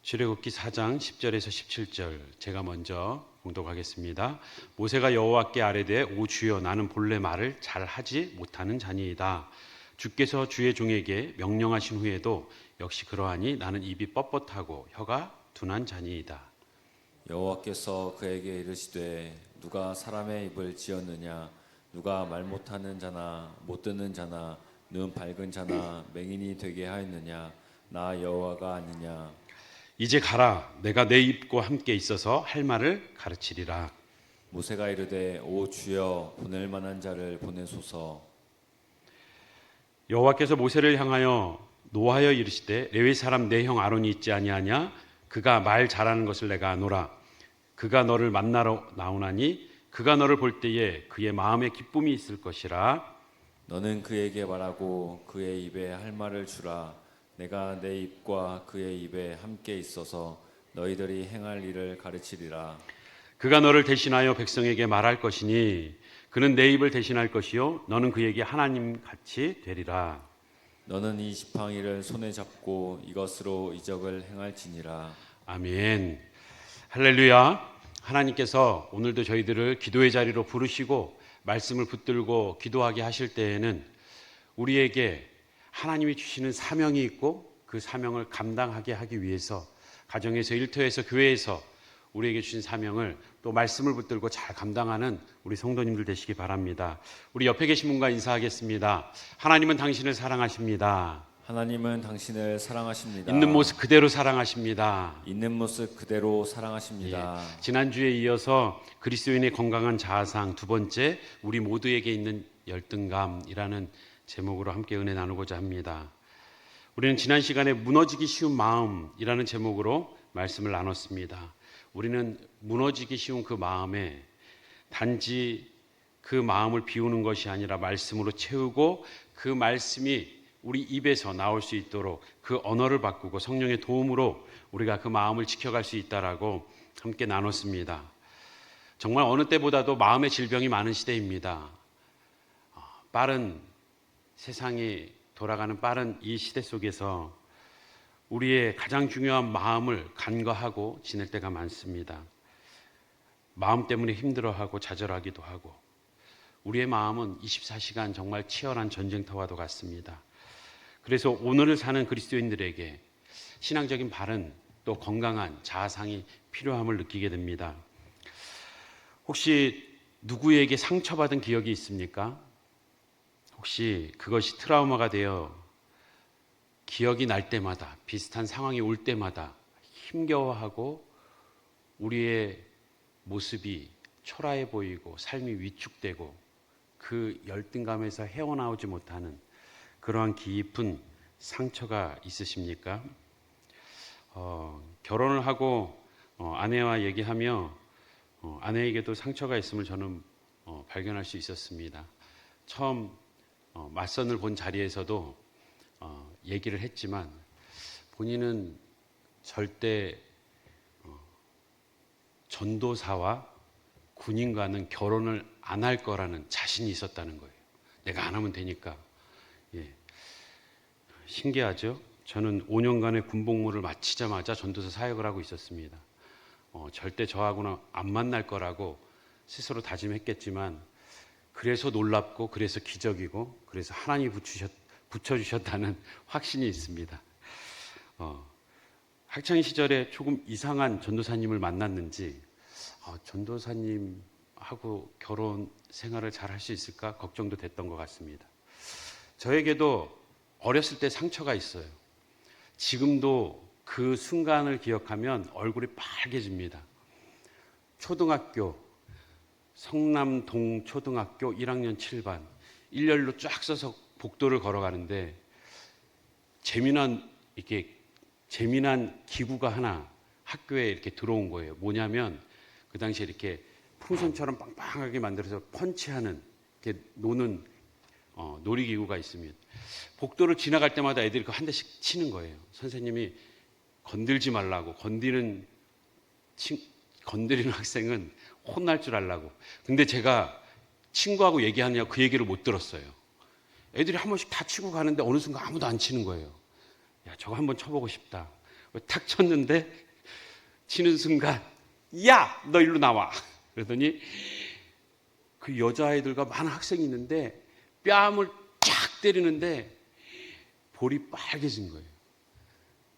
출애굽기 4장 10절에서 17절 제가 먼저 봉독하겠습니다. 모세가 여호와께 아뢰되 오 주여 나는 본래 말을 잘하지 못하는 자니이다. 주께서 주의 종에게 명령하신 후에도 역시 그러하니 나는 입이 뻣뻣하고 혀가 둔한 자니이다. 여호와께서 그에게 이르시되 누가 사람의 입을 지었느냐 누가 말 못하는 자나 못 듣는 자나 눈 밝은 자나 맹인이 되게 하였느냐 나 여호와가 아니냐. 이제 가라 내가 내 입과 함께 있어서 할 말을 가르치리라. 모세가 이르되 오 주여 보낼 만한 자를 보내소서. 여호와께서 모세를 향하여 노하여 이르시되 레위 사람 내 형 아론이 있지 아니하냐 그가 말 잘하는 것을 내가 아노라. 그가 너를 만나러 나오나니 그가 너를 볼 때에 그의 마음에 기쁨이 있을 것이라. 너는 그에게 말하고 그의 입에 할 말을 주라. 내가 내 입과 그의 입에 함께 있어서 너희들이 행할 일을 가르치리라. 그가 너를 대신하여 백성에게 말할 것이니 그는 내 입을 대신할 것이요 너는 그에게 하나님 같이 되리라. 너는 이 지팡이를 손에 잡고 이것으로 이적을 행할지니라. 아멘. 할렐루야. 하나님께서 오늘도 저희들을 기도의 자리로 부르시고 말씀을 붙들고 기도하게 하실 때에는 우리에게 하나님이 주시는 사명이 있고 그 사명을 감당하게 하기 위해서 가정에서 일터에서 교회에서 우리에게 주신 사명을 또 말씀을 붙들고 잘 감당하는 우리 성도님들 되시기 바랍니다. 우리 옆에 계신 분과 인사하겠습니다. 하나님은 당신을 사랑하십니다. 하나님은 당신을 사랑하십니다. 있는 모습 그대로 사랑하십니다. 있는 모습 그대로 사랑하십니다. 예, 지난주에 이어서 그리스도인의 건강한 자아상 두 번째 우리 모두에게 있는 열등감이라는 제목으로 함께 은혜 나누고자 합니다. 우리는 지난 시간에 무너지기 쉬운 마음이라는 제목으로 말씀을 나눴습니다. 우리는 무너지기 쉬운 그 마음에 단지 그 마음을 비우는 것이 아니라 말씀으로 채우고 그 말씀이 우리 입에서 나올 수 있도록 그 언어를 바꾸고 성령의 도움으로 우리가 그 마음을 지켜갈 수 있다라고 함께 나눴습니다. 정말 어느 때보다도 마음의 질병이 많은 시대입니다. 빠른 세상이 돌아가는 빠른 이 시대 속에서 우리의 가장 중요한 마음을 간과하고 지낼 때가 많습니다. 마음 때문에 힘들어하고 좌절하기도 하고 우리의 마음은 24시간 정말 치열한 전쟁터와도 같습니다. 그래서 오늘을 사는 그리스도인들에게 신앙적인 바른 또 건강한 자아상이 필요함을 느끼게 됩니다. 혹시 누구에게 상처받은 기억이 있습니까? 혹시 그것이 트라우마가 되어 기억이 날 때마다 비슷한 상황이 올 때마다 힘겨워하고 우리의 모습이 초라해 보이고 삶이 위축되고 그 열등감에서 헤어나오지 못하는 그러한 깊은 상처가 있으십니까? 결혼을 하고 아내와 얘기하며 아내에게도 상처가 있음을 저는 발견할 수 있었습니다. 처음 맞선을 본 자리에서도 얘기를 했지만 본인은 절대 전도사와 군인과는 결혼을 안 할 거라는 자신이 있었다는 거예요. 내가 안 하면 되니까. 예. 신기하죠? 저는 5년간의 군복무를 마치자마자 전도사 사역을 하고 있었습니다. 절대 저하고는 안 만날 거라고 스스로 다짐했겠지만 그래서 놀랍고 그래서 기적이고 그래서 하나님이 붙여주셨다는 확신이 있습니다. 학창 시절에 조금 이상한 전도사님을 만났는지 전도사님하고 결혼 생활을 잘 할 수 있을까 걱정도 됐던 것 같습니다. 저에게도 어렸을 때 상처가 있어요. 지금도 그 순간을 기억하면 얼굴이 빨개집니다. 초등학교 성남동 초등학교 1학년 7반 일렬로 쫙 서서 복도를 걸어가는데 재미난 기구가 하나 학교에 이렇게 들어온 거예요. 뭐냐면 그 당시에 이렇게 풍선처럼 빵빵하게 만들어서 펀치하는 이렇게 노는 놀이기구가 있습니다. 복도를 지나갈 때마다 애들이 그 한 대씩 치는 거예요. 선생님이 건들지 말라고 건드리는 학생은 혼날 줄 알라고. 근데 제가 친구하고 얘기하느냐고 그 얘기를 못 들었어요. 애들이 한 번씩 다 치고 가는데 어느 순간 아무도 안 치는 거예요. 야, 저거 한번 쳐보고 싶다. 탁 쳤는데 치는 순간 야, 너 일로 나와. 그러더니 그 여자아이들과 많은 학생이 있는데 뺨을 쫙 때리는데 볼이 빨개진 거예요.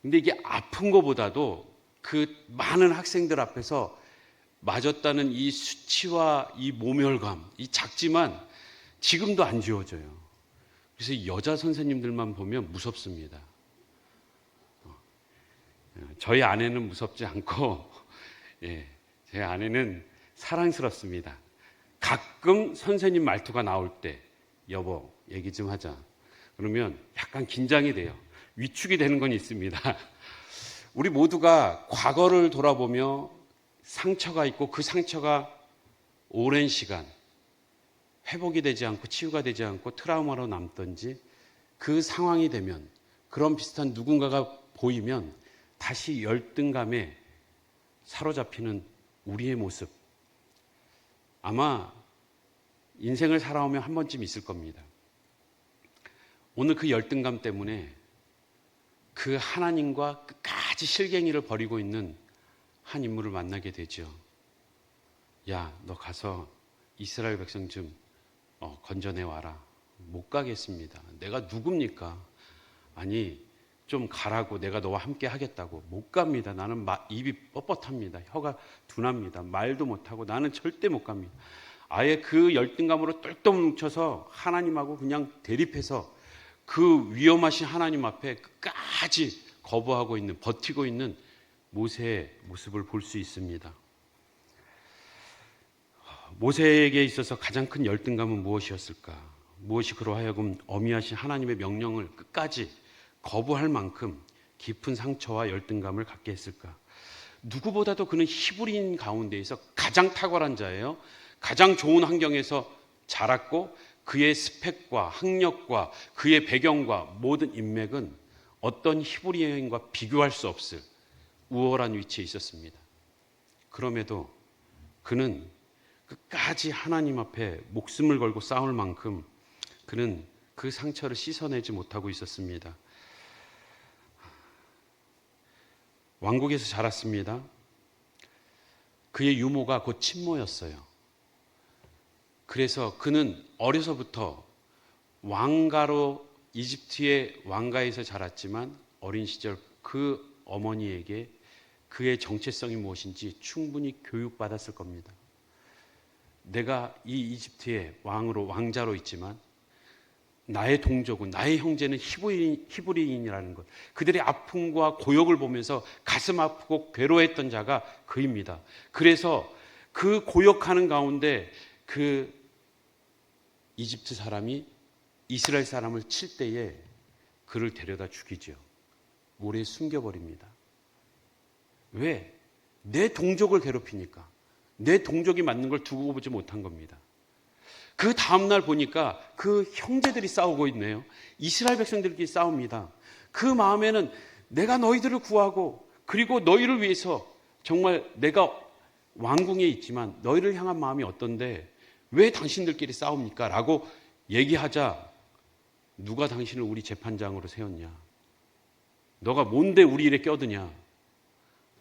근데 이게 아픈 것보다도 그 많은 학생들 앞에서 맞았다는 이 수치와 이 모멸감, 이 작지만 지금도 안 지워져요. 그래서 여자 선생님들만 보면 무섭습니다. 저희 아내는 무섭지 않고, 제 아내는 사랑스럽습니다. 가끔 선생님 말투가 나올 때, 여보, 얘기 좀 하자. 그러면 약간 긴장이 돼요. 위축이 되는 건 있습니다. 우리 모두가 과거를 돌아보며 상처가 있고 그 상처가 오랜 시간 회복이 되지 않고 치유가 되지 않고 트라우마로 남던지 그 상황이 되면 그런 비슷한 누군가가 보이면 다시 열등감에 사로잡히는 우리의 모습 아마 인생을 살아오면 한 번쯤 있을 겁니다. 오늘 그 열등감 때문에 그 하나님과 끝까지 실갱이를 벌이고 있는 한 인물을 만나게 되죠. 야, 너 가서 이스라엘 백성 좀 건져내 와라. 못 가겠습니다. 내가 누굽니까? 아니, 좀 가라고 내가 너와 함께 하겠다고. 못 갑니다. 나는 입이 뻣뻣합니다. 혀가 둔합니다. 말도 못하고 나는 절대 못 갑니다. 아예 그 열등감으로 똘똘 뭉쳐서 하나님하고 그냥 대립해서 그 위험하신 하나님 앞에 끝까지 거부하고 있는, 버티고 있는 모세의 모습을 볼 수 있습니다. 모세에게 있어서 가장 큰 열등감은 무엇이었을까? 무엇이 그로 하여금 어미하신 하나님의 명령을 끝까지 거부할 만큼 깊은 상처와 열등감을 갖게 했을까? 누구보다도 그는 히브리인 가운데에서 가장 탁월한 자예요. 가장 좋은 환경에서 자랐고 그의 스펙과 학력과 그의 배경과 모든 인맥은 어떤 히브리인과 비교할 수 없을 우월한 위치에 있었습니다. 그럼에도 그는 끝까지 하나님 앞에 목숨을 걸고 싸울 만큼 그는 그 상처를 씻어내지 못하고 있었습니다. 왕국에서 자랐습니다. 그의 유모가 곧 친모였어요. 그래서 그는 어려서부터 왕가로 이집트의 왕가에서 자랐지만 어린 시절 그 어머니에게 그의 정체성이 무엇인지 충분히 교육받았을 겁니다. 내가 이 이집트의 왕자로 있지만 나의 동족은, 나의 형제는 히브리인이라는 것. 그들의 아픔과 고역을 보면서 가슴 아프고 괴로워했던 자가 그입니다. 그래서 그 고역하는 가운데 그 이집트 사람이 이스라엘 사람을 칠 때에 그를 데려다 죽이죠. 모래에 숨겨버립니다. 왜? 내 동족을 괴롭히니까. 내 동족이 맞는 걸 두고 보지 못한 겁니다. 그 다음날 보니까 그 형제들이 싸우고 있네요. 이스라엘 백성들끼리 싸웁니다. 그 마음에는 내가 너희들을 구하고 그리고 너희를 위해서 정말 내가 왕궁에 있지만 너희를 향한 마음이 어떤데 왜 당신들끼리 싸웁니까? 라고 얘기하자 누가 당신을 우리 재판장으로 세웠냐? 너가 뭔데 우리 일에 껴드냐?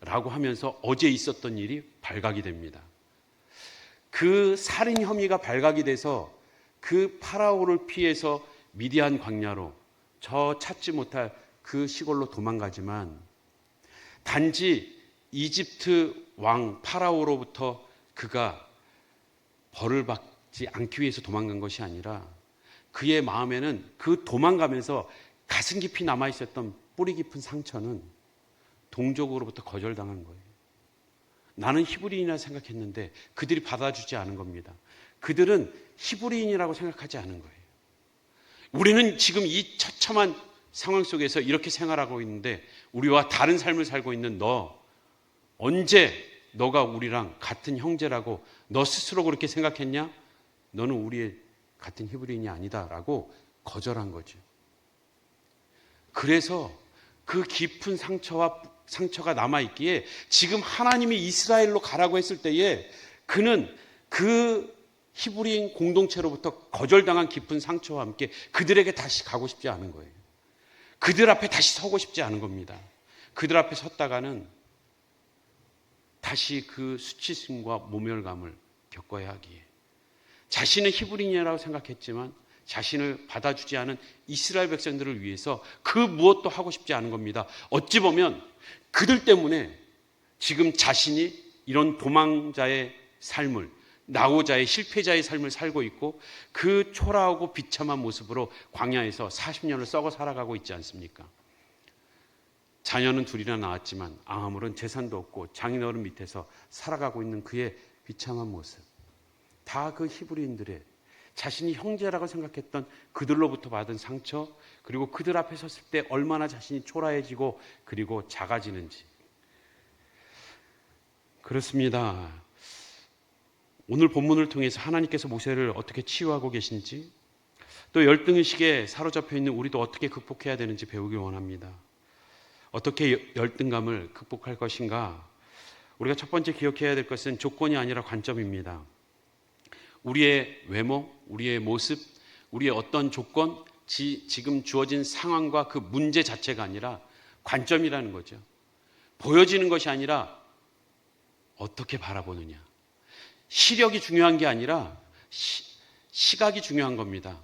라고 하면서 어제 있었던 일이 발각이 됩니다. 그 살인 혐의가 발각이 돼서 그 파라오를 피해서 미디안 광야로 저 찾지 못할 그 시골로 도망가지만 단지 이집트 왕 파라오로부터 그가 벌을 받지 않기 위해서 도망간 것이 아니라 그의 마음에는 그 도망가면서 가슴 깊이 남아있었던 뿌리 깊은 상처는 동족으로부터 거절당한 거예요. 나는 히브리인이라 생각했는데 그들이 받아주지 않은 겁니다. 그들은 히브리인이라고 생각하지 않은 거예요. 우리는 지금 이 처참한 상황 속에서 이렇게 생활하고 있는데 우리와 다른 삶을 살고 있는 너, 언제 너가 우리랑 같은 형제라고 너 스스로 그렇게 생각했냐? 너는 우리의 같은 히브리인이 아니다라고 거절한 거죠. 그래서 그 깊은 상처가 남아있기에 지금 하나님이 이스라엘로 가라고 했을 때에 그는 그 히브리인 공동체로부터 거절당한 깊은 상처와 함께 그들에게 다시 가고 싶지 않은 거예요. 그들 앞에 다시 서고 싶지 않은 겁니다. 그들 앞에 섰다가는 다시 그 수치심과 모멸감을 겪어야 하기에 자신은 히브리인이라고 생각했지만 자신을 받아주지 않은 이스라엘 백성들을 위해서 그 무엇도 하고 싶지 않은 겁니다. 어찌 보면 그들 때문에 지금 자신이 이런 도망자의 삶을, 낙오자의 실패자의 삶을 살고 있고 그 초라하고 비참한 모습으로 광야에서 40년을 썩어 살아가고 있지 않습니까? 자녀는 둘이나 낳았지만 아무런 재산도 없고 장인어른 밑에서 살아가고 있는 그의 비참한 모습, 다 그 히브리인들의 자신이 형제라고 생각했던 그들로부터 받은 상처, 그리고 그들 앞에 섰을 때 얼마나 자신이 초라해지고 그리고 작아지는지. 그렇습니다. 오늘 본문을 통해서 하나님께서 모세를 어떻게 치유하고 계신지, 또 열등의식에 사로잡혀 있는 우리도 어떻게 극복해야 되는지 배우길 원합니다. 어떻게 열등감을 극복할 것인가? 우리가 첫 번째 기억해야 될 것은 조건이 아니라 관점입니다. 우리의 외모, 우리의 모습, 우리의 어떤 조건, 지금 주어진 상황과 그 문제 자체가 아니라 관점이라는 거죠. 보여지는 것이 아니라 어떻게 바라보느냐. 시력이 중요한 게 아니라 시각이 중요한 겁니다.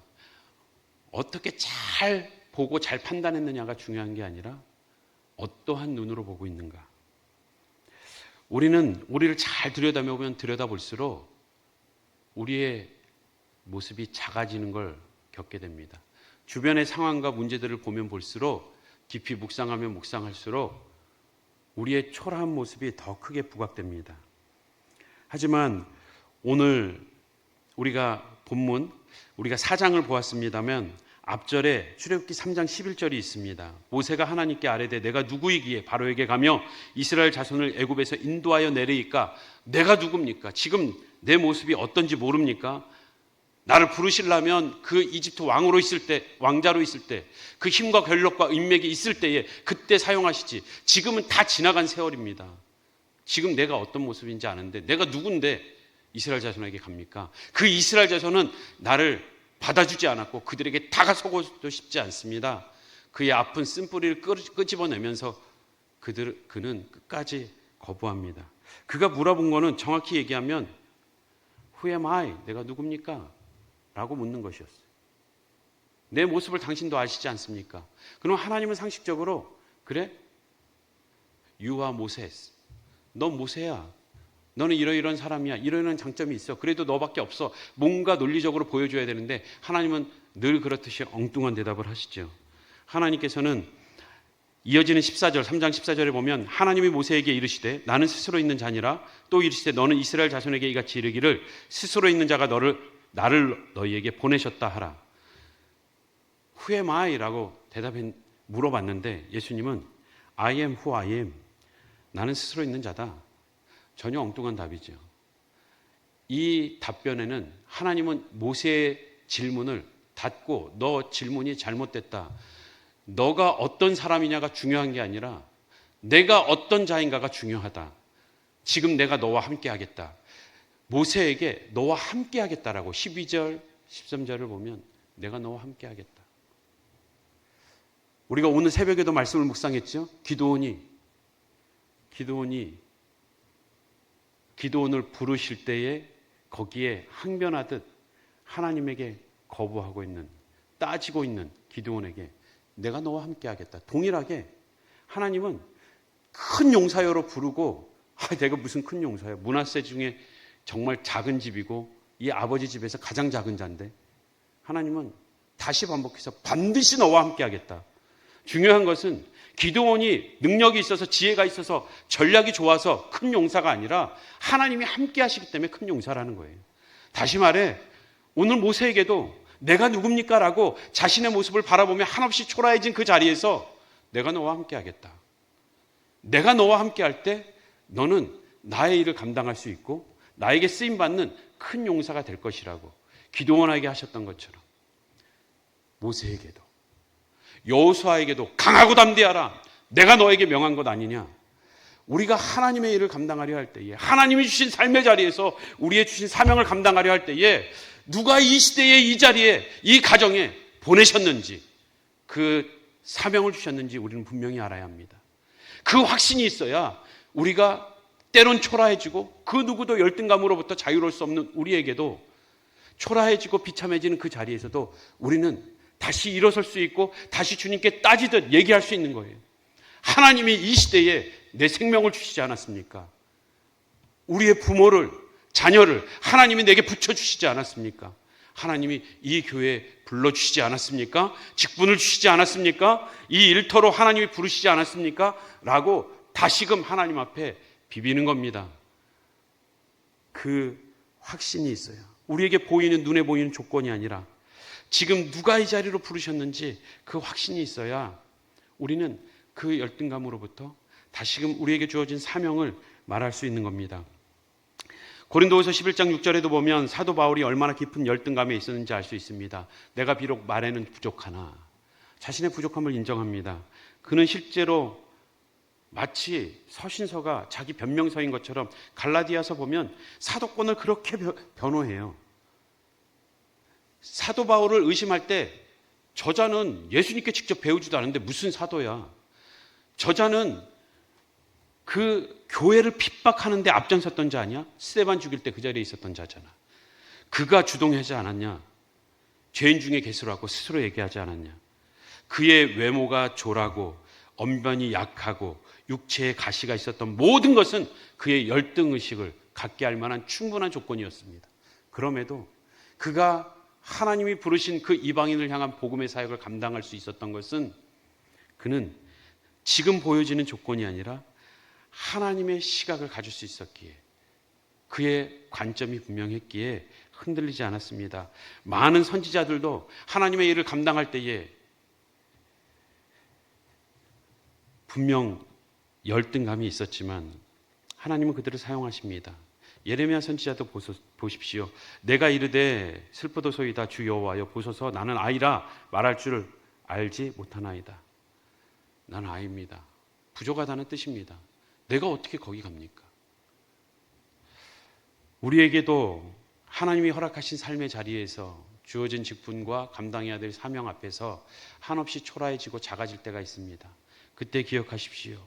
어떻게 잘 보고 잘 판단했느냐가 중요한 게 아니라 어떠한 눈으로 보고 있는가. 우리를 잘 들여다보면 들여다볼수록 우리의 모습이 작아지는 걸 겪게 됩니다. 주변의 상황과 문제들을 보면 볼수록, 깊이 묵상하면 묵상할수록 우리의 초라한 모습이 더 크게 부각됩니다. 하지만 오늘 우리가 본문, 우리가 4장을 보았습니다면 앞절에 출애굽기 3장 11절이 있습니다. 모세가 하나님께 아뢰되 내가 누구이기에 바로에게 가며 이스라엘 자손을 애굽에서 인도하여 내리이까. 내가 누굽니까? 지금 내 모습이 어떤지 모릅니까? 나를 부르시려면 그 이집트 왕으로 있을 때, 왕자로 있을 때, 그 힘과 권력과 인맥이 있을 때에 그때 사용하시지. 지금은 다 지나간 세월입니다. 지금 내가 어떤 모습인지 아는데 내가 누군데 이스라엘 자손에게 갑니까? 그 이스라엘 자손은 나를 받아주지 않았고 그들에게 다가서고도 싶지 않습니다. 그의 아픈 쓴뿌리를 끄집어내면서 그는 끝까지 거부합니다. 그가 물어본 거는 정확히 얘기하면 Who am I? 내가 누굽니까? 라고 묻는 것이었어요. 내 모습을 당신도 아시지 않습니까? 그럼 하나님은 상식적으로 그래? You are Moses. 너 모세야. 너는 이러이러한 사람이야. 이러이러한 장점이 있어. 그래도 너밖에 없어. 뭔가 논리적으로 보여줘야 되는데 하나님은 늘 그렇듯이 엉뚱한 대답을 하시죠. 하나님께서는 이어지는 14절, 3장 14절에 보면 하나님이 모세에게 이르시되 나는 스스로 있는 자니라. 또 이르시되 너는 이스라엘 자손에게 이같이 이르기를 스스로 있는 자가 나를 너희에게 보내셨다 하라. Who am I? 라고 물어봤는데 예수님은 I am who I am. 나는 스스로 있는 자다. 전혀 엉뚱한 답이죠. 이 답변에는 하나님은 모세의 질문을 닫고 너 질문이 잘못됐다. 너가 어떤 사람이냐가 중요한 게 아니라 내가 어떤 자인가가 중요하다. 지금 내가 너와 함께 하겠다. 모세에게 너와 함께 하겠다라고 12절, 13절을 보면 내가 너와 함께 하겠다. 우리가 오늘 새벽에도 말씀을 묵상했죠. 기드온을 부르실 때에 거기에 항변하듯 하나님에게 거부하고 있는, 따지고 있는 기드온에게 내가 너와 함께 하겠다. 동일하게 하나님은 큰 용사여로 부르고 내가 무슨 큰 용사야. 므낫세 중에 정말 작은 집이고 이 아버지 집에서 가장 작은 자인데 하나님은 다시 반복해서 반드시 너와 함께 하겠다. 중요한 것은 기드온이 능력이 있어서 지혜가 있어서 전략이 좋아서 큰 용사가 아니라 하나님이 함께 하시기 때문에 큰 용사라는 거예요. 다시 말해 오늘 모세에게도 내가 누굽니까? 라고 자신의 모습을 바라보며 한없이 초라해진 그 자리에서 내가 너와 함께 하겠다. 내가 너와 함께 할 때 너는 나의 일을 감당할 수 있고 나에게 쓰임받는 큰 용사가 될 것이라고 기드온에게 하셨던 것처럼 모세에게도 여호수아에게도 강하고 담대하라. 내가 너에게 명한 것 아니냐. 우리가 하나님의 일을 감당하려 할 때에 하나님이 주신 삶의 자리에서 우리의 주신 사명을 감당하려 할 때에 누가 이 시대에 이 자리에 이 가정에 보내셨는지 그 사명을 주셨는지 우리는 분명히 알아야 합니다. 그 확신이 있어야 우리가 때론 초라해지고 그 누구도 열등감으로부터 자유로울 수 없는 우리에게도 초라해지고 비참해지는 그 자리에서도 우리는 다시 일어설 수 있고 다시 주님께 따지듯 얘기할 수 있는 거예요. 하나님이 이 시대에 내 생명을 주시지 않았습니까? 우리의 부모를, 자녀를 하나님이 내게 붙여주시지 않았습니까? 하나님이 이 교회에 불러주시지 않았습니까? 직분을 주시지 않았습니까? 이 일터로 하나님이 부르시지 않았습니까? 라고 다시금 하나님 앞에 비비는 겁니다. 그 확신이 있어요. 우리에게 보이는, 눈에 보이는 조건이 아니라 지금 누가 이 자리로 부르셨는지 그 확신이 있어야 우리는 그 열등감으로부터 다시금 우리에게 주어진 사명을 말할 수 있는 겁니다. 고린도후서 11장 6절에도 보면 사도 바울이 얼마나 깊은 열등감에 있었는지 알 수 있습니다. 내가 비록 말에는 부족하나, 자신의 부족함을 인정합니다. 그는 실제로 마치 서신서가 자기 변명서인 것처럼 갈라디아서 보면 사도권을 그렇게 변호해요. 사도 바울을 의심할 때 저자는 예수님께 직접 배우지도 않은데 무슨 사도야. 저자는 그 교회를 핍박하는데 앞장섰던 자 아니야? 스데반 죽일 때 그 자리에 있었던 자잖아. 그가 주동하지 않았냐? 죄인 중에 개수라고 스스로 얘기하지 않았냐? 그의 외모가 졸하고 언변이 약하고 육체에 가시가 있었던 모든 것은 그의 열등의식을 갖게 할 만한 충분한 조건이었습니다. 그럼에도 그가 하나님이 부르신 그 이방인을 향한 복음의 사역을 감당할 수 있었던 것은 그는 지금 보여지는 조건이 아니라 하나님의 시각을 가질 수 있었기에, 그의 관점이 분명했기에 흔들리지 않았습니다. 많은 선지자들도 하나님의 일을 감당할 때에 분명 열등감이 있었지만 하나님은 그들을 사용하십니다. 예레미야 선지자도 보십시오. 내가 이르되 슬프도소이다 주 여호와여 보소서 나는 아이라 말할 줄 알지 못하나이다. 나는 아이입니다. 부족하다는 뜻입니다. 내가 어떻게 거기 갑니까? 우리에게도 하나님이 허락하신 삶의 자리에서 주어진 직분과 감당해야 될 사명 앞에서 한없이 초라해지고 작아질 때가 있습니다. 그때 기억하십시오.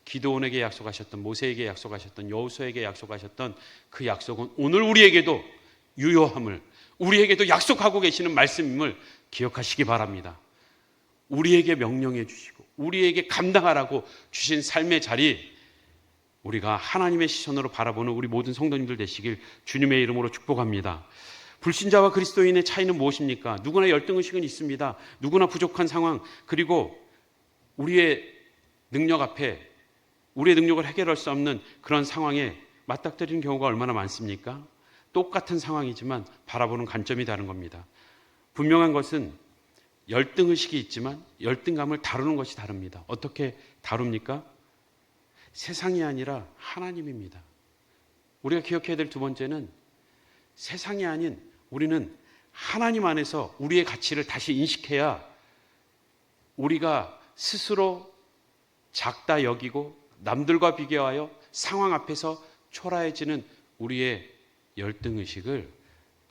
기드온에게 약속하셨던, 모세에게 약속하셨던, 여호수아에게 약속하셨던 그 약속은 오늘 우리에게도 유효함을, 우리에게도 약속하고 계시는 말씀임을 기억하시기 바랍니다. 우리에게 명령해 주시고 우리에게 감당하라고 주신 삶의 자리, 우리가 하나님의 시선으로 바라보는 우리 모든 성도님들 되시길 주님의 이름으로 축복합니다. 불신자와 그리스도인의 차이는 무엇입니까? 누구나 열등의식은 있습니다. 누구나 부족한 상황, 그리고 우리의 능력 앞에 우리의 능력을 해결할 수 없는 그런 상황에 맞닥뜨리는 경우가 얼마나 많습니까? 똑같은 상황이지만 바라보는 관점이 다른 겁니다. 분명한 것은 열등의식이 있지만 열등감을 다루는 것이 다릅니다. 어떻게 다룹니까? 세상이 아니라 하나님입니다. 우리가 기억해야 될 두 번째는 세상이 아닌 우리는 하나님 안에서 우리의 가치를 다시 인식해야 우리가 스스로 작다 여기고 남들과 비교하여 상황 앞에서 초라해지는 우리의 열등의식을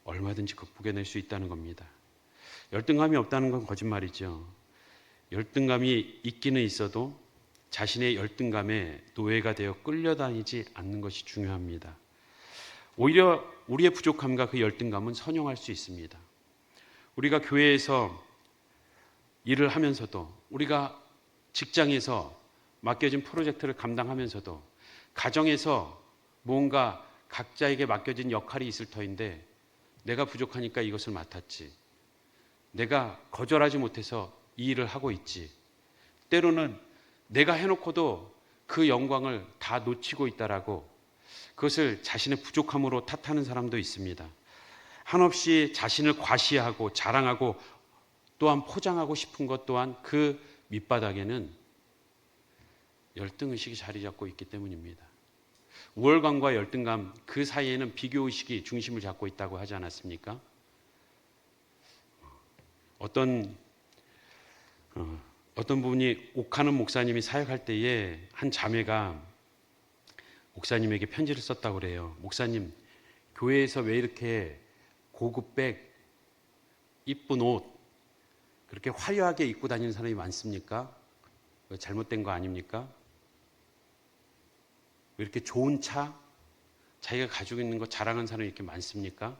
얼마든지 극복해낼 수 있다는 겁니다. 열등감이 없다는 건 거짓말이죠. 열등감이 있기는 있어도 자신의 열등감에 노예가 되어 끌려다니지 않는 것이 중요합니다. 오히려 우리의 부족함과 그 열등감은 선용할 수 있습니다. 우리가 교회에서 일을 하면서도, 우리가 직장에서 맡겨진 프로젝트를 감당하면서도, 가정에서 뭔가 각자에게 맡겨진 역할이 있을 터인데 내가 부족하니까 이것을 맡았지, 내가 거절하지 못해서 이 일을 하고 있지, 때로는 내가 해놓고도 그 영광을 다 놓치고 있다라고 그것을 자신의 부족함으로 탓하는 사람도 있습니다. 한없이 자신을 과시하고 자랑하고 또한 포장하고 싶은 것 또한 그 밑바닥에는 열등의식이 자리 잡고 있기 때문입니다. 우월감과 열등감, 그 사이에는 비교의식이 중심을 잡고 있다고 하지 않았습니까? 어떤 분이 옥하는 목사님이 사역할 때에 한 자매가 목사님에게 편지를 썼다고 그래요. 목사님, 교회에서 왜 이렇게 고급 백, 이쁜 옷 그렇게 화려하게 입고 다니는 사람이 많습니까? 잘못된 거 아닙니까? 왜 이렇게 좋은 차, 자기가 가지고 있는 거 자랑하는 사람이 이렇게 많습니까?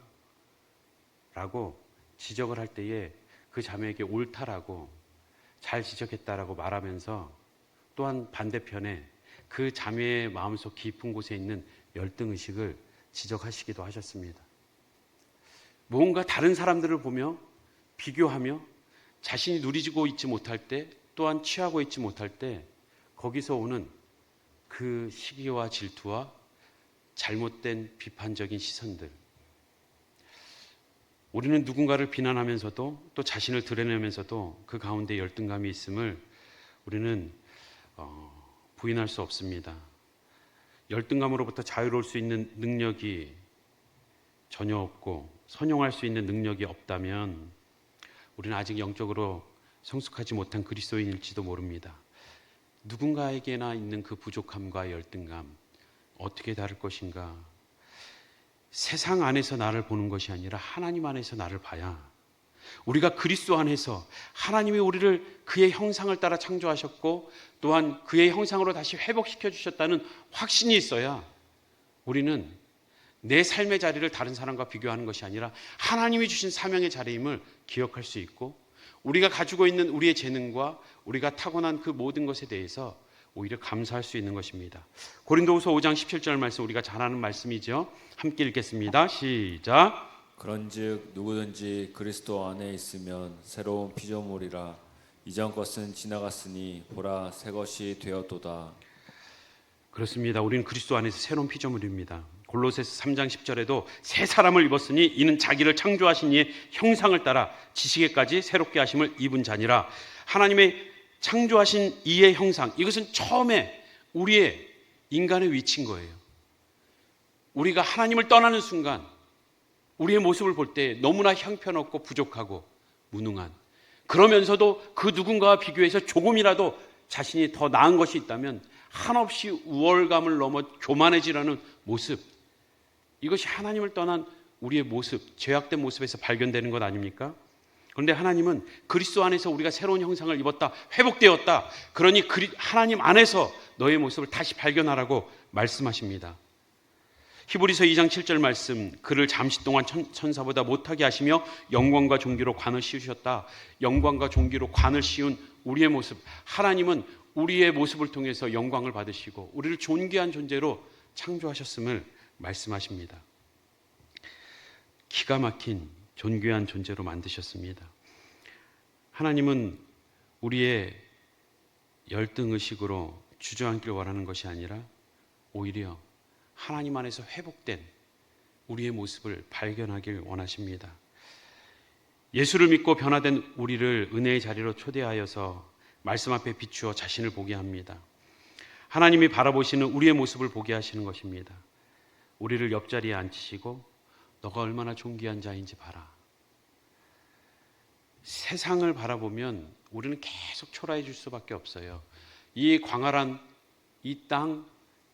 라고 지적을 할 때에 그 자매에게 옳다라고 잘 지적했다라고 말하면서 또한 반대편에 그 자매의 마음속 깊은 곳에 있는 열등의식을 지적하시기도 하셨습니다. 뭔가 다른 사람들을 보며 비교하며 자신이 누리지고 있지 못할 때 또한 취하고 있지 못할 때 거기서 오는 그 시기와 질투와 잘못된 비판적인 시선들, 우리는 누군가를 비난하면서도 또 자신을 드러내면서도 그 가운데 열등감이 있음을 우리는 부인할 수 없습니다. 열등감으로부터 자유로울 수 있는 능력이 전혀 없고 선용할 수 있는 능력이 없다면 우리는 아직 영적으로 성숙하지 못한 그리스도인일지도 모릅니다. 누군가에게나 있는 그 부족함과 열등감 어떻게 다룰 것인가? 세상 안에서 나를 보는 것이 아니라 하나님 안에서 나를 봐야, 우리가 그리스도 안에서 하나님이 우리를 그의 형상을 따라 창조하셨고 또한 그의 형상으로 다시 회복시켜 주셨다는 확신이 있어야 우리는 내 삶의 자리를 다른 사람과 비교하는 것이 아니라 하나님이 주신 사명의 자리임을 기억할 수 있고, 우리가 가지고 있는 우리의 재능과 우리가 타고난 그 모든 것에 대해서 오히려 감사할 수 있는 것입니다. 고린도후서 5장 17절 말씀, 우리가 잘 아는 말씀이죠. 함께 읽겠습니다. 시작. 그런즉 누구든지 그리스도 안에 있으면 새로운 피조물이라. 이전 것은 지나갔으니 보라 새 것이 되었도다. 그렇습니다. 우리는 그리스도 안에서 새로운 피조물입니다. 골로새서 3장 10절에도 새 사람을 입었으니 이는 자기를 창조하신 이의 형상을 따라 지식에까지 새롭게 하심을 입은 자니라. 하나님의 창조하신 이의 형상, 이것은 처음에 우리의 인간의 위치인 거예요. 우리가 하나님을 떠나는 순간 우리의 모습을 볼 때 너무나 형편없고 부족하고 무능한, 그러면서도 그 누군가와 비교해서 조금이라도 자신이 더 나은 것이 있다면 한없이 우월감을 넘어 교만해지려는 모습, 이것이 하나님을 떠난 우리의 모습, 죄악된 모습에서 발견되는 것 아닙니까? 그런데 하나님은 그리스도 안에서 우리가 새로운 형상을 입었다, 회복되었다, 그러니 하나님 안에서 너의 모습을 다시 발견하라고 말씀하십니다. 히브리서 2장 7절 말씀, 그를 잠시 동안 천사보다 못하게 하시며 영광과 존귀로 관을 씌우셨다. 영광과 존귀로 관을 씌운 우리의 모습, 하나님은 우리의 모습을 통해서 영광을 받으시고 우리를 존귀한 존재로 창조하셨음을 말씀하십니다. 기가 막힌 존귀한 존재로 만드셨습니다. 하나님은 우리의 열등의식으로 주저앉길 원하는 것이 아니라 오히려 하나님 안에서 회복된 우리의 모습을 발견하길 원하십니다. 예수를 믿고 변화된 우리를 은혜의 자리로 초대하여서 말씀 앞에 비추어 자신을 보게 합니다. 하나님이 바라보시는 우리의 모습을 보게 하시는 것입니다. 우리를 옆자리에 앉히시고 너가 얼마나 존귀한 자인지 봐라. 세상을 바라보면 우리는 계속 초라해질 수밖에 없어요. 이 광활한 이 땅,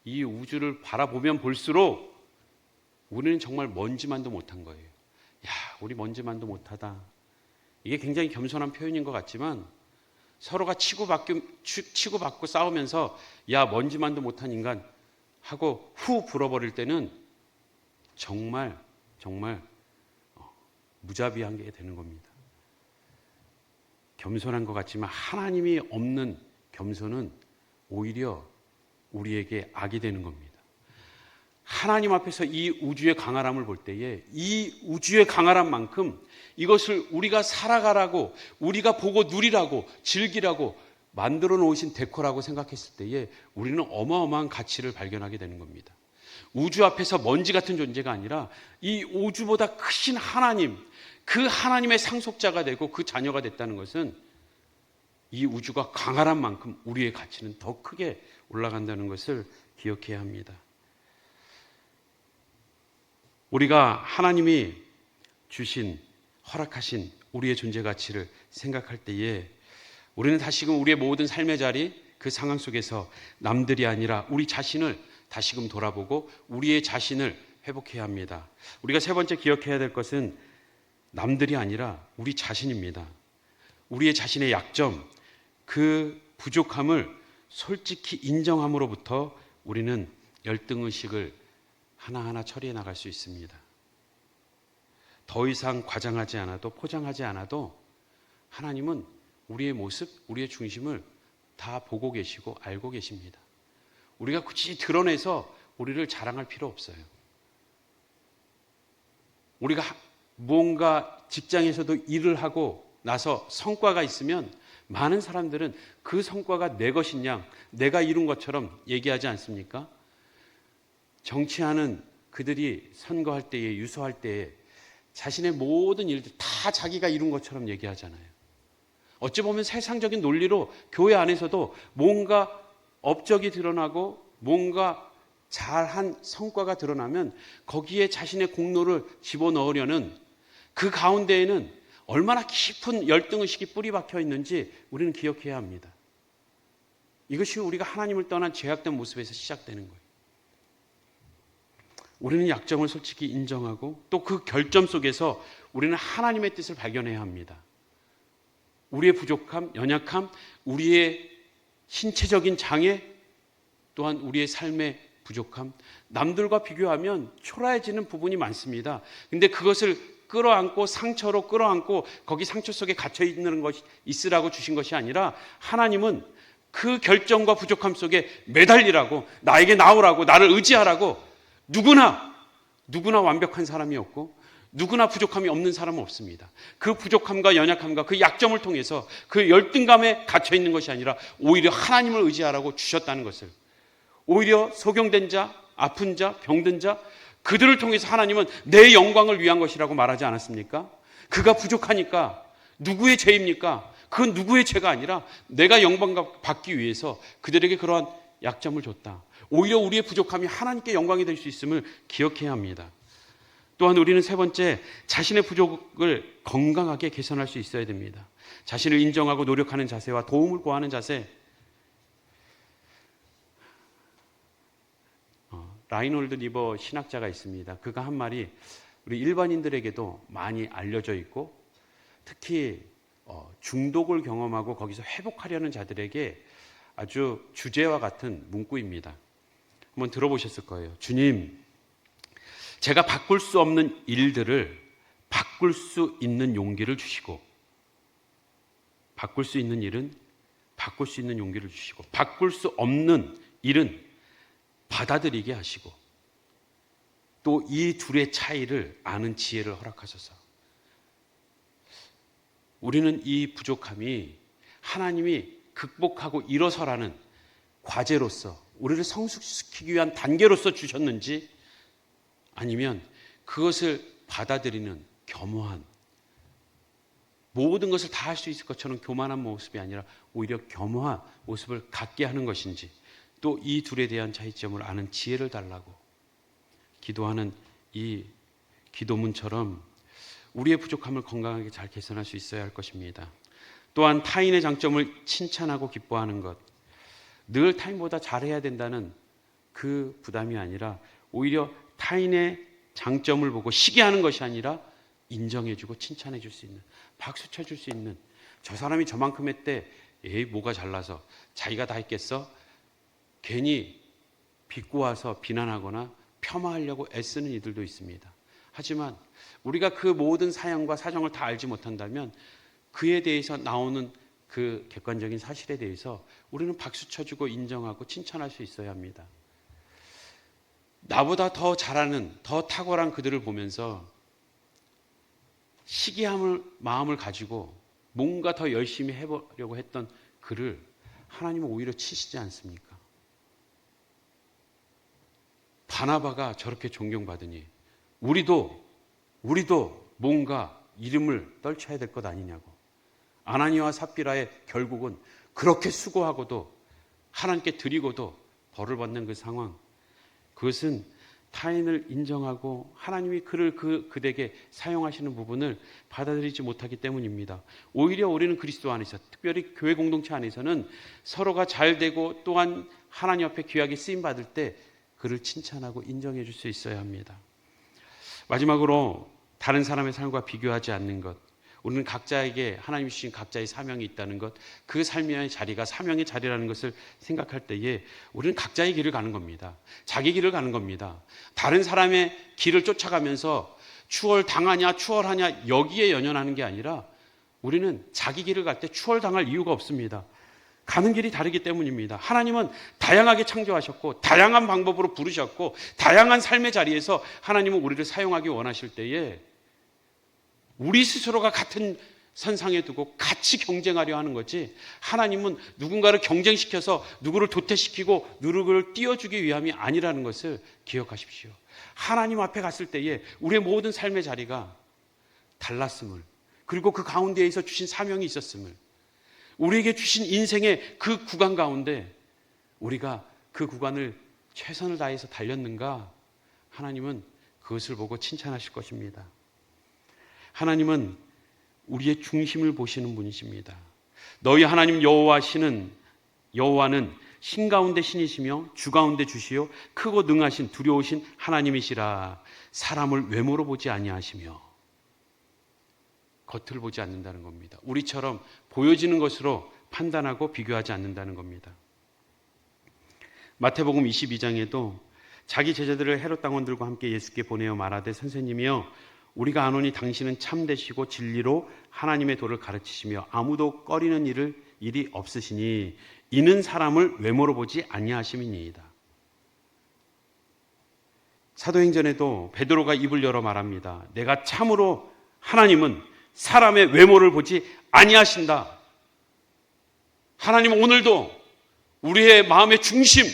이 우주를 바라보면 볼수록 우리는 정말 먼지만도 못한 거예요. 야, 우리 먼지만도 못하다. 이게 굉장히 겸손한 표현인 것 같지만 서로가 치고받고 싸우면서 야, 먼지만도 못한 인간 하고 후 불어버릴 때는 정말 무자비한 게 되는 겁니다. 겸손한 것 같지만 하나님이 없는 겸손은 오히려 우리에게 악이 되는 겁니다. 하나님 앞에서 이 우주의 강활함을 볼 때에 이 우주의 강활함만큼 이것을 우리가 살아가라고, 우리가 보고 누리라고, 즐기라고 만들어 놓으신 데코라고 생각했을 때에 우리는 어마어마한 가치를 발견하게 되는 겁니다. 우주 앞에서 먼지 같은 존재가 아니라 이 우주보다 크신 하나님, 그 하나님의 상속자가 되고 그 자녀가 됐다는 것은 이 우주가 강활한 만큼 우리의 가치는 더 크게 올라간다는 것을 기억해야 합니다. 우리가 하나님이 주신, 허락하신 우리의 존재 가치를 생각할 때에 우리는 다시금 우리의 모든 삶의 자리, 그 상황 속에서 남들이 아니라 우리 자신을 다시금 돌아보고 우리의 자신을 회복해야 합니다. 우리가 세 번째 기억해야 될 것은 남들이 아니라 우리 자신입니다. 우리의 자신의 약점, 그 부족함을 솔직히 인정함으로부터 우리는 열등의식을 하나하나 처리해 나갈 수 있습니다. 더 이상 과장하지 않아도 포장하지 않아도 하나님은 우리의 모습, 우리의 중심을 다 보고 계시고 알고 계십니다. 우리가 굳이 드러내서 우리를 자랑할 필요 없어요. 우리가 무언가 직장에서도 일을 하고 나서 성과가 있으면 많은 사람들은 그 성과가 내 것인 양, 내가 이룬 것처럼 얘기하지 않습니까? 정치하는 그들이 선거할 때에, 유서할 때에 자신의 모든 일들 다 자기가 이룬 것처럼 얘기하잖아요. 어찌 보면 세상적인 논리로 교회 안에서도 뭔가 업적이 드러나고 뭔가 잘한 성과가 드러나면 거기에 자신의 공로를 집어넣으려는 그 가운데에는 얼마나 깊은 열등의식이 뿌리 박혀 있는지 우리는 기억해야 합니다. 이것이 우리가 하나님을 떠난 죄악된 모습에서 시작되는 거예요. 우리는 약점을 솔직히 인정하고 또 그 결점 속에서 우리는 하나님의 뜻을 발견해야 합니다. 우리의 부족함, 연약함, 우리의 신체적인 장애, 또한 우리의 삶의 부족함, 남들과 비교하면 초라해지는 부분이 많습니다. 근데 그것을 끌어안고 상처로 끌어안고 거기 상처 속에 갇혀 있는 것이 있으라고 주신 것이 아니라 하나님은 그 결정과 부족함 속에 매달리라고, 나에게 나오라고, 나를 의지하라고. 누구나 완벽한 사람이 없고 누구나 부족함이 없는 사람은 없습니다. 그 부족함과 연약함과 그 약점을 통해서 그 열등감에 갇혀 있는 것이 아니라 오히려 하나님을 의지하라고 주셨다는 것을, 오히려 소경된 자, 아픈 자, 병든 자, 그들을 통해서 하나님은 내 영광을 위한 것이라고 말하지 않았습니까? 그가 부족하니까 누구의 죄입니까? 그건 누구의 죄가 아니라 내가 영광 받기 위해서 그들에게 그러한 약점을 줬다. 오히려 우리의 부족함이 하나님께 영광이 될 수 있음을 기억해야 합니다. 또한 우리는 세 번째, 자신의 부족을 건강하게 개선할 수 있어야 됩니다. 자신을 인정하고 노력하는 자세와 도움을 구하는 자세. 라이놀드 리버 신학자가 있습니다. 그가 한 말이 우리 일반인들에게도 많이 알려져 있고 특히 중독을 경험하고 거기서 회복하려는 자들에게 아주 주제와 같은 문구입니다. 한번 들어보셨을 거예요. 주님, 제가 바꿀 수 없는 일들을 바꿀 수 있는 용기를 주시고, 바꿀 수 있는 일은 바꿀 수 있는 용기를 주시고, 바꿀 수 없는 일은 받아들이게 하시고, 또 이 둘의 차이를 아는 지혜를 허락하소서. 우리는 이 부족함이 하나님이 극복하고 일어서라는 과제로서, 우리를 성숙시키기 위한 단계로서 주셨는지, 아니면 그것을 받아들이는 겸허한, 모든 것을 다 할 수 있을 것처럼 교만한 모습이 아니라 오히려 겸허한 모습을 갖게 하는 것인지, 또 이 둘에 대한 차이점을 아는 지혜를 달라고 기도하는 이 기도문처럼 우리의 부족함을 건강하게 잘 개선할 수 있어야 할 것입니다. 또한 타인의 장점을 칭찬하고 기뻐하는 것, 늘 타인보다 잘해야 된다는 그 부담이 아니라 오히려 타인의 장점을 보고 시기하는 것이 아니라 인정해주고 칭찬해줄 수 있는, 박수 쳐줄 수 있는, 저 사람이 저만큼 했대, 에이 뭐가 잘나서 자기가 다 했겠어? 괜히 비꼬아서 비난하거나 폄하하려고 애쓰는 이들도 있습니다. 하지만 우리가 그 모든 사양과 사정을 다 알지 못한다면 그에 대해서 나오는 그 객관적인 사실에 대해서 우리는 박수 쳐주고 인정하고 칭찬할 수 있어야 합니다. 나보다 더 잘하는, 더 탁월한 그들을 보면서 시기함을 마음을 가지고 뭔가 더 열심히 해보려고 했던 그를 하나님은 오히려 치시지 않습니까? 바나바가 저렇게 존경받으니 우리도 뭔가 이름을 떨쳐야 될 것 아니냐고. 아나니와 삽비라의 결국은 그렇게 수고하고도 하나님께 드리고도 벌을 받는 그 상황, 그것은 타인을 인정하고 하나님이 그를 그에게 사용하시는 부분을 받아들이지 못하기 때문입니다. 오히려 우리는 그리스도 안에서, 특별히 교회 공동체 안에서는 서로가 잘 되고 또한 하나님 앞에 귀하게 쓰임 받을 때 그를 칭찬하고 인정해 줄 수 있어야 합니다. 마지막으로 다른 사람의 삶과 비교하지 않는 것. 우리는 각자에게 하나님이 주신 각자의 사명이 있다는 것, 그 삶의 자리가 사명의 자리라는 것을 생각할 때에 우리는 각자의 길을 가는 겁니다. 자기 길을 가는 겁니다. 다른 사람의 길을 쫓아가면서 추월당하냐 추월하냐 여기에 연연하는 게 아니라 우리는 자기 길을 갈 때 추월당할 이유가 없습니다. 가는 길이 다르기 때문입니다. 하나님은 다양하게 창조하셨고 다양한 방법으로 부르셨고 다양한 삶의 자리에서 하나님은 우리를 사용하기 원하실 때에 우리 스스로가 같은 선상에 두고 같이 경쟁하려 하는 거지, 하나님은 누군가를 경쟁시켜서 누구를 도태시키고 누구를 띄워주기 위함이 아니라는 것을 기억하십시오. 하나님 앞에 갔을 때에 우리의 모든 삶의 자리가 달랐음을, 그리고 그 가운데에서 주신 사명이 있었음을, 우리에게 주신 인생의 그 구간 가운데 우리가 그 구간을 최선을 다해서 달렸는가, 하나님은 그것을 보고 칭찬하실 것입니다. 하나님은 우리의 중심을 보시는 분이십니다. 너희 하나님 여호와는 신 가운데 신이시며 주 가운데 주시요 크고 능하신 두려우신 하나님이시라. 사람을 외모로 보지 아니하시며, 겉을 보지 않는다는 겁니다. 우리처럼 보여지는 것으로 판단하고 비교하지 않는다는 겁니다. 마태복음 22장에도 자기 제자들을 헤롯 당원들과 함께 예수께 보내어 말하되, 선생님이여 우리가 아노니 당신은 참되시고 진리로 하나님의 도를 가르치시며 아무도 꺼리는 일이 없으시니 이는 사람을 외모로 보지 아니하심이니이다. 사도행전에도 베드로가 입을 열어 말합니다. 내가 참으로 하나님은 사람의 외모를 보지 아니하신다. 하나님은 오늘도 우리의 마음의 중심,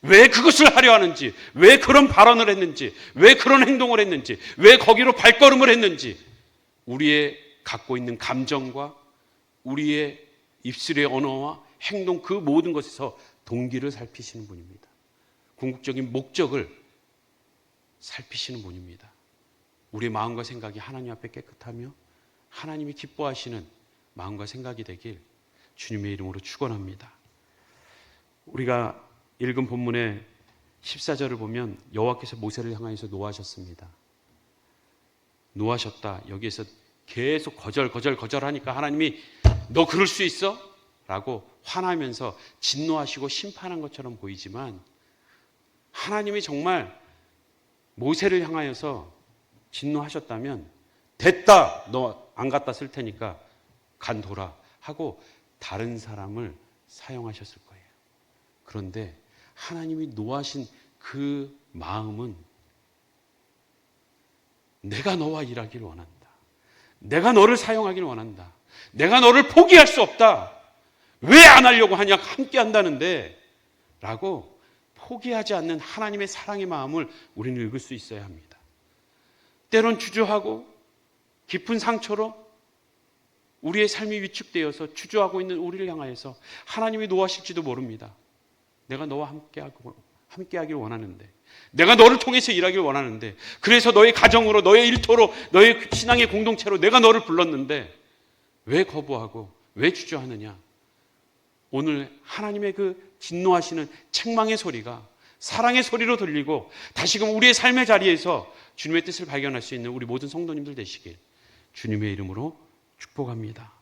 왜 그것을 하려 하는지, 왜 그런 발언을 했는지, 왜 그런 행동을 했는지, 왜 거기로 발걸음을 했는지, 우리의 갖고 있는 감정과 우리의 입술의 언어와 행동, 그 모든 것에서 동기를 살피시는 분입니다. 궁극적인 목적을 살피시는 분입니다. 우리의 마음과 생각이 하나님 앞에 깨끗하며 하나님이 기뻐하시는 마음과 생각이 되길 주님의 이름으로 축원합니다. 우리가 읽은 본문의 14절을 보면 여호와께서 모세를 향하여서 노하셨습니다. 노하셨다. 여기에서 계속 거절하니까 하나님이 너 그럴 수 있어? 라고 화나면서 진노하시고 심판한 것처럼 보이지만, 하나님이 정말 모세를 향하여서 진노하셨다면 됐다, 너 안 갖다 쓸 테니까 간둬라 하고 다른 사람을 사용하셨을 거예요. 그런데 하나님이 노하신 그 마음은 내가 너와 일하기를 원한다. 내가 너를 사용하기를 원한다. 내가 너를 포기할 수 없다. 왜 안 하려고 하냐? 함께 한다는데 라고 포기하지 않는 하나님의 사랑의 마음을 우리는 읽을 수 있어야 합니다. 때론 주저하고 깊은 상처로 우리의 삶이 위축되어서 주저하고 있는 우리를 향하여서 하나님이 노하실지도 모릅니다. 내가 너와 함께하기를 원하는데, 내가 너를 통해서 일하기를 원하는데, 그래서 너의 가정으로, 너의 일터로, 너의 신앙의 공동체로 내가 너를 불렀는데 왜 거부하고 왜 주저하느냐? 오늘 하나님의 그 진노하시는 책망의 소리가 사랑의 소리로 들리고 다시금 우리의 삶의 자리에서 주님의 뜻을 발견할 수 있는 우리 모든 성도님들 되시길 주님의 이름으로 축복합니다.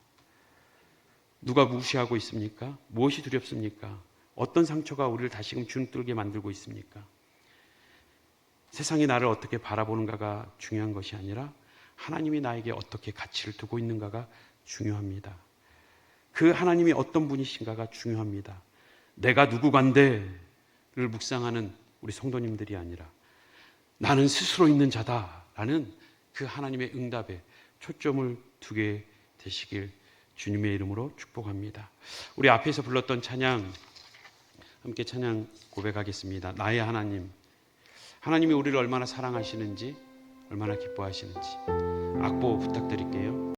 누가 무시하고 있습니까? 무엇이 두렵습니까? 어떤 상처가 우리를 다시금 주눅들게 만들고 있습니까? 세상이 나를 어떻게 바라보는가가 중요한 것이 아니라 하나님이 나에게 어떻게 가치를 두고 있는가가 중요합니다. 그 하나님이 어떤 분이신가가 중요합니다. 내가 누구간데를 묵상하는 우리 성도님들이 아니라 나는 스스로 있는 자다라는 그 하나님의 응답에 초점을 두게 되시길 주님의 이름으로 축복합니다. 우리 앞에서 불렀던 찬양, 함께 찬양 고백하겠습니다. 나의 하나님. 하나님이 우리를 얼마나 사랑하시는지, 얼마나 기뻐하시는지 악보 부탁드릴게요.